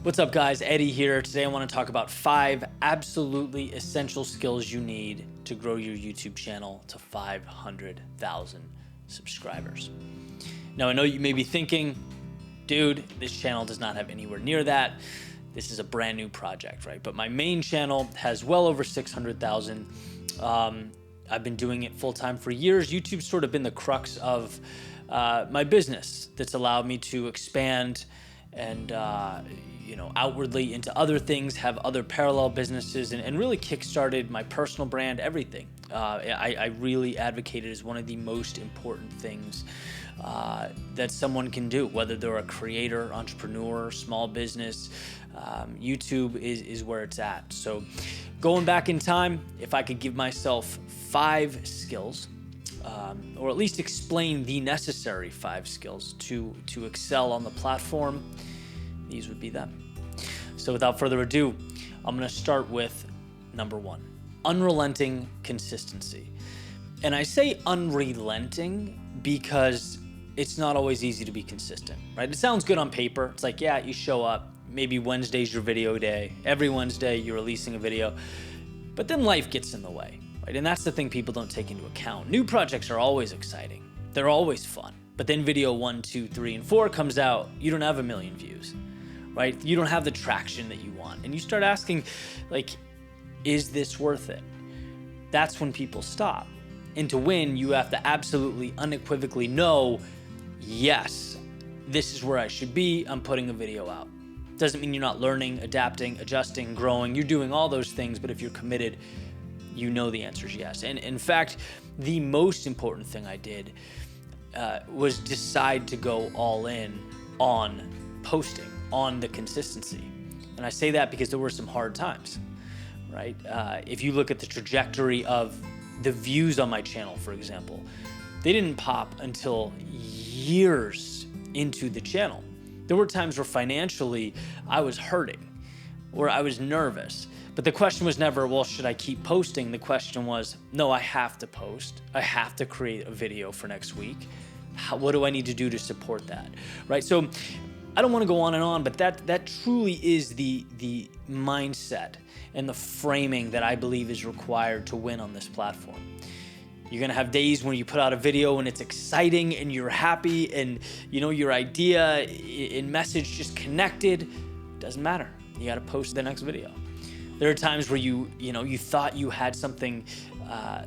What's up guys, Eddie here. Today I want to talk about 5 absolutely essential skills you need to grow your YouTube channel to 500,000 subscribers. Now I know you may be thinking, dude, this channel does not have anywhere near that. This is a brand new project, right? But my main channel has well over 600,000. I've been doing it full-time for years. YouTube's sort of been the crux of my business that's allowed me to expand and outwardly into other things, have other parallel businesses, and really kickstarted my personal brand, everything. I really advocate it as one of the most important things that someone can do, whether they're a creator, entrepreneur, small business. YouTube is where it's at. So going back in time, if I could give myself 5 skills, or at least explain the necessary 5 skills to excel on the platform, these would be them. So without further ado, I'm going to start with number 1, unrelenting consistency. And I say unrelenting because it's not always easy to be consistent, right? It sounds good on paper. It's like, yeah, you show up, maybe Wednesday's your video day. Every Wednesday you're releasing a video, but then life gets in the way, right? And that's the thing people don't take into account. New projects are always exciting. They're always fun. But then video 1, 2, 3, and 4 comes out, you don't have 1 million views, right? You don't have the traction that you want. And you start asking, like, is this worth it? That's when people stop. And to win, you have to absolutely unequivocally know, yes, this is where I should be. I'm putting a video out. Doesn't mean you're not learning, adapting, adjusting, growing. You're doing all those things, but if you're committed, you know the answer is yes. And in fact, the most important thing I did was decide to go all in on posting, on the consistency. And I say that because there were some hard times, right? If you look at the trajectory of the views on my channel, for example, they didn't pop until years into the channel. There were times where financially I was hurting or I was nervous. But the question was never, well, should I keep posting? The question was, no, I have to post. I have to create a video for next week. What do I need to do to support that, right? So I don't want to go on and on, but that truly is the mindset and the framing that I believe is required to win on this platform. You're gonna have days when you put out a video and it's exciting and you're happy and your idea and message just connected. Doesn't matter. You gotta post the next video. There are times where you thought you had something,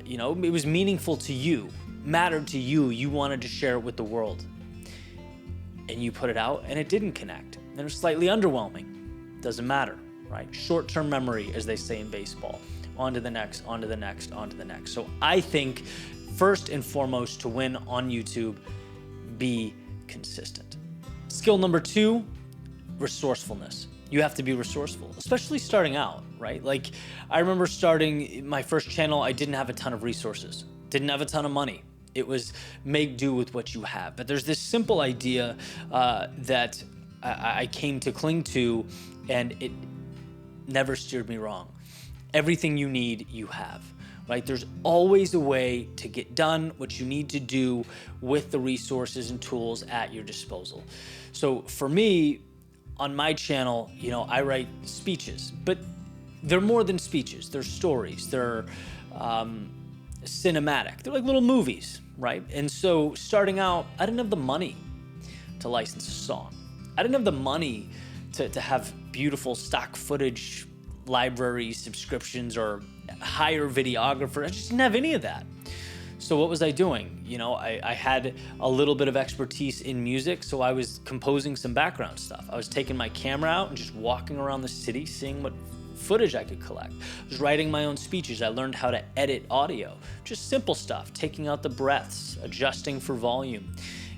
it was meaningful to you, mattered to you, you wanted to share it with the world. And you put it out and it didn't connect. And it was slightly underwhelming. Doesn't matter, right? Short-term memory, as they say in baseball. On to the next, on to the next, on to the next. So I think first and foremost to win on YouTube, be consistent. Skill number 2, resourcefulness. You have to be resourceful, especially starting out, right? Like I remember starting my first channel, I didn't have a ton of resources, didn't have a ton of money. It was make do with what you have. But there's this simple idea that I came to cling to, and it never steered me wrong. Everything you need, you have, right? There's always a way to get done what you need to do with the resources and tools at your disposal. So for me, on my channel, I write speeches, but they're more than speeches. They're stories. They're cinematic. They're like little movies, right? And so starting out, I didn't have the money to license a song. I didn't have the money to have beautiful stock footage library subscriptions or hire videographers. I just didn't have any of that. So what was I doing? I had a little bit of expertise in music, so I was composing some background stuff. I was taking my camera out and just walking around the city, seeing what footage I could collect. I was writing my own speeches. I learned how to edit audio, just simple stuff, taking out the breaths, adjusting for volume.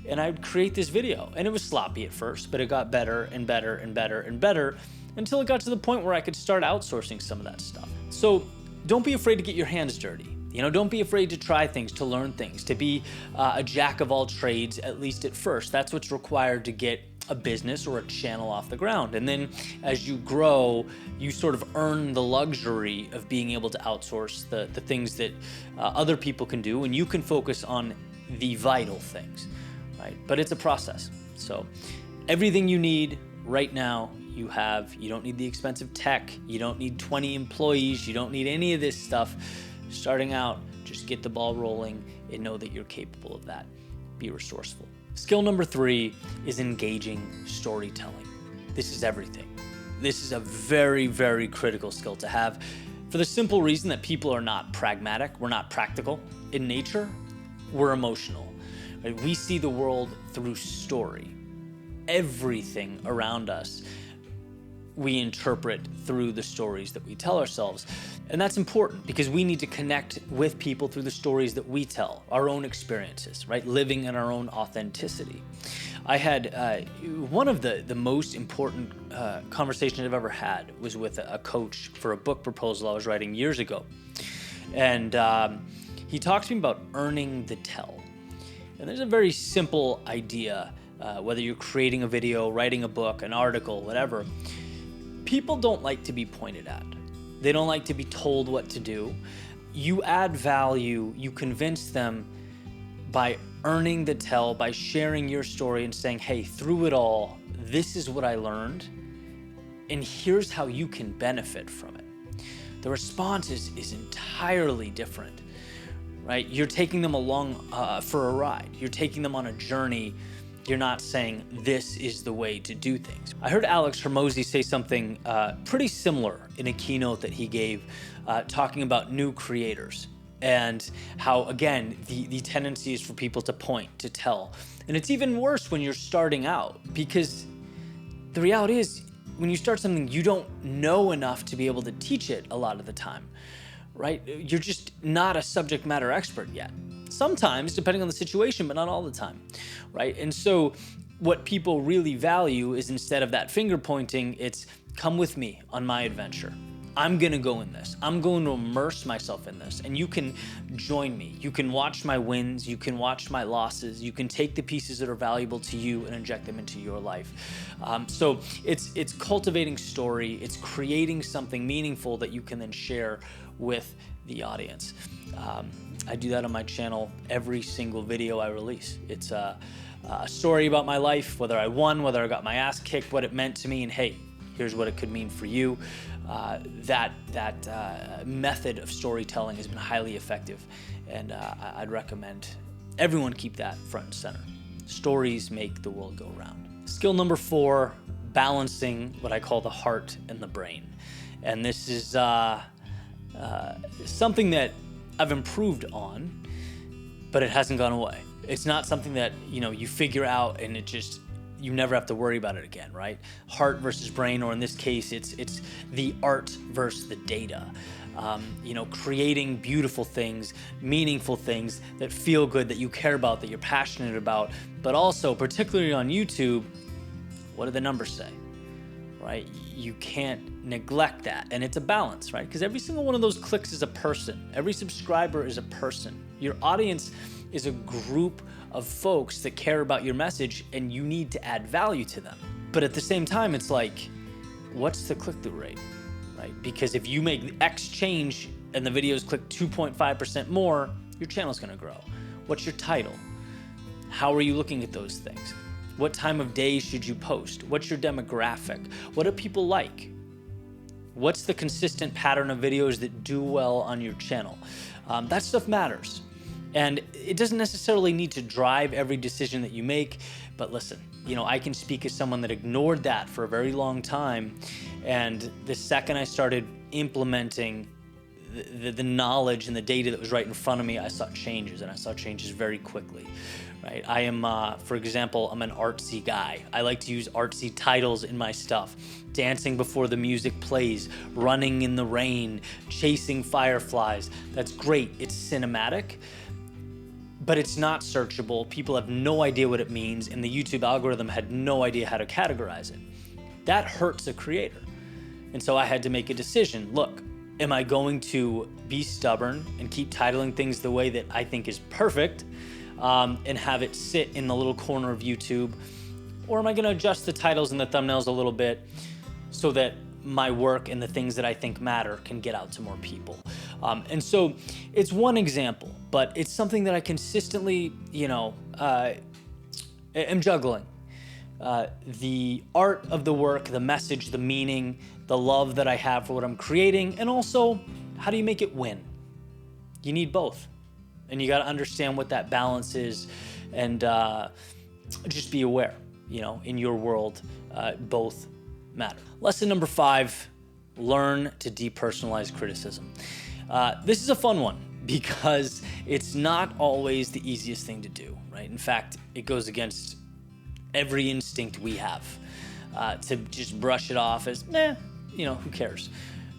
And I would create this video. And it was sloppy at first, but it got better and better and better and better until it got to the point where I could start outsourcing some of that stuff. So don't be afraid to get your hands dirty. Don't be afraid to try things, to learn things, to be a jack of all trades, at least at first. That's what's required to get a business or a channel off the ground. And then as you grow, you sort of earn the luxury of being able to outsource the things that other people can do, and you can focus on the vital things, right? But it's a process. So everything you need right now, you have. You don't need the expensive tech. You don't need 20 employees. You don't need any of this stuff. Starting out, just get the ball rolling and know that you're capable of that. Be resourceful. Skill number 3 is engaging storytelling. This is everything. This is a very, very critical skill to have for the simple reason that people are not pragmatic. We're not practical in nature. We're emotional. Right? We see the world through story. Everything around us, we interpret through the stories that we tell ourselves. And that's important because we need to connect with people through the stories that we tell, our own experiences, right? Living in our own authenticity. I had one of the most important conversations I've ever had was with a coach for a book proposal I was writing years ago. And he talked to me about earning the tell. And there's a very simple idea, whether you're creating a video, writing a book, an article, whatever. People don't like to be pointed at. They don't like to be told what to do. You add value, you convince them by earning the tell, by sharing your story and saying, hey, through it all, this is what I learned, and here's how you can benefit from it. The response is entirely different, right? You're taking them along for a ride. You're taking them on a journey. You're not saying this is the way to do things. I heard Alex Hormozi say something pretty similar in a keynote that he gave talking about new creators and how, again, the tendency is for people to point, to tell. And it's even worse when you're starting out because the reality is when you start something, you don't know enough to be able to teach it a lot of the time, right? You're just not a subject matter expert yet. Sometimes, depending on the situation, but not all the time, right? And so what people really value is instead of that finger pointing, it's come with me on my adventure. I'm gonna go in this. I'm going to immerse myself in this, and you can join me. You can watch my wins, you can watch my losses, you can take the pieces that are valuable to you and inject them into your life. So it's cultivating story, it's creating something meaningful that you can then share with the audience. I do that on my channel every single video I release. It's a story about my life, whether I won, whether I got my ass kicked, what it meant to me, and hey, here's what it could mean for you. That method of storytelling has been highly effective, and I'd recommend everyone keep that front and center. Stories make the world go round. Skill number 4, balancing what I call the heart and the brain. And this is something that I've improved on, but it hasn't gone away. It's not something that, you figure out and you never have to worry about it again, right? Heart versus brain, or in this case, it's the art versus the data. Creating beautiful things, meaningful things that feel good, that you care about, that you're passionate about, but also, particularly on YouTube, what do the numbers say, right? You can't neglect that, and it's a balance, right? Because every single one of those clicks is a person. Every subscriber is a person. Your audience is a group of folks that care about your message, and you need to add value to them. But at the same time, it's like, what's the click-through rate, right? Because if you make X change and the videos click 2.5% more, your channel's gonna grow. What's your title? How are you looking at those things? What time of day should you post? What's your demographic? What do people like? What's the consistent pattern of videos that do well on your channel? That stuff matters. And it doesn't necessarily need to drive every decision that you make, but listen, I can speak as someone that ignored that for a very long time. And the second I started implementing the knowledge and the data that was right in front of me, I saw changes, and I saw changes very quickly, right? I am, for example, I'm an artsy guy. I like to use artsy titles in my stuff. Dancing before the music plays, running in the rain, chasing fireflies. That's great, it's cinematic, but it's not searchable. People have no idea what it means, and the YouTube algorithm had no idea how to categorize it. That hurts a creator. And so I had to make a decision. Look, am I going to be stubborn and keep titling things the way that I think is perfect and have it sit in the little corner of YouTube? Or am I gonna adjust the titles and the thumbnails a little bit so that my work and the things that I think matter can get out to more people? And so it's one example, but it's something that I consistently, am juggling, the art of the work, the message, the meaning, the love that I have for what I'm creating, and also how do you make it win? You need both. And you got to understand what that balance is, and just be aware, in your world, both matter. Lesson number 5, learn to depersonalize criticism. This is a fun one because it's not always the easiest thing to do, right? In fact, it goes against every instinct we have to just brush it off as, who cares?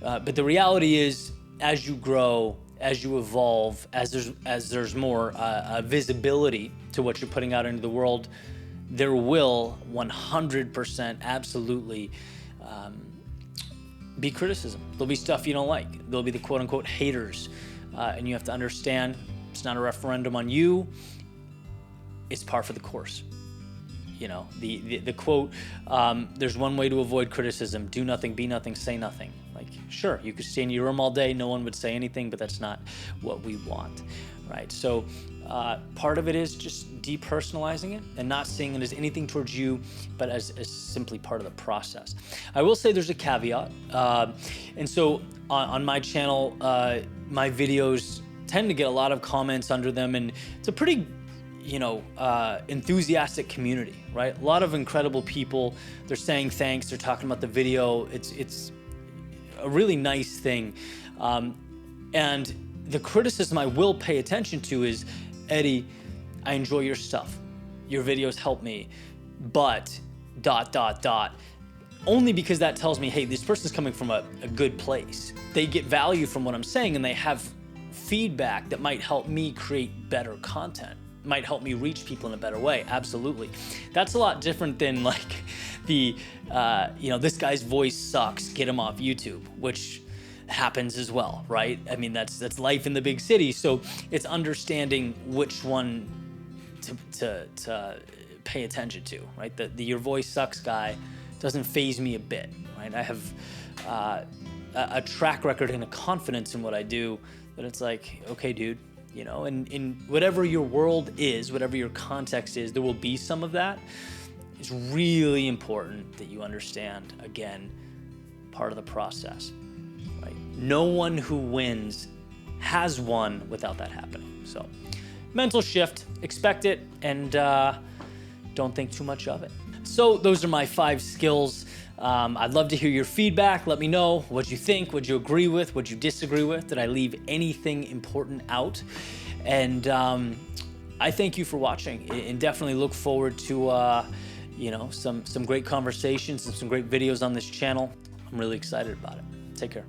But the reality is, as you grow, as you evolve, as there's more visibility to what you're putting out into the world, there will 100% absolutely be criticism. There'll be stuff you don't like. There'll be the quote unquote haters. And you have to understand it's not a referendum on you. It's par for the course. The quote, there's one way to avoid criticism: do nothing, be nothing, say nothing. Like, sure, you could stay in your room all day, no one would say anything, but that's not what we want, right? So part of it is just depersonalizing it and not seeing it as anything towards you, but as simply part of the process. I will say there's a caveat. And so on my channel, my videos tend to get a lot of comments under them, and it's a pretty enthusiastic community, right? A lot of incredible people. They're saying thanks. They're talking about the video. It's a really nice thing. And the criticism I will pay attention to is, Eddie, I enjoy your stuff. Your videos help me, but ... Only because that tells me, hey, this person's coming from a good place. They get value from what I'm saying, and they have feedback that might help me create better content, might help me reach people in a better way. Absolutely. That's a lot different than like this guy's voice sucks, get him off YouTube, which happens as well, right? I mean, that's life in the big city. So it's understanding which one to pay attention to, right? The your voice sucks guy doesn't faze me a bit, right? I have a track record and a confidence in what I do that it's like, okay, dude, and in whatever your world is, whatever your context is, there will be some of that. It's really important that you understand, again, part of the process, right? No one who wins has won without that happening. So mental shift, expect it, and don't think too much of it. So those are my 5 skills. I'd love to hear your feedback. Let me know what you think, what you agree with, what you disagree with. Did I leave anything important out? And I thank you for watching, and definitely look forward to some great conversations and some great videos on this channel. I'm really excited about it. Take care.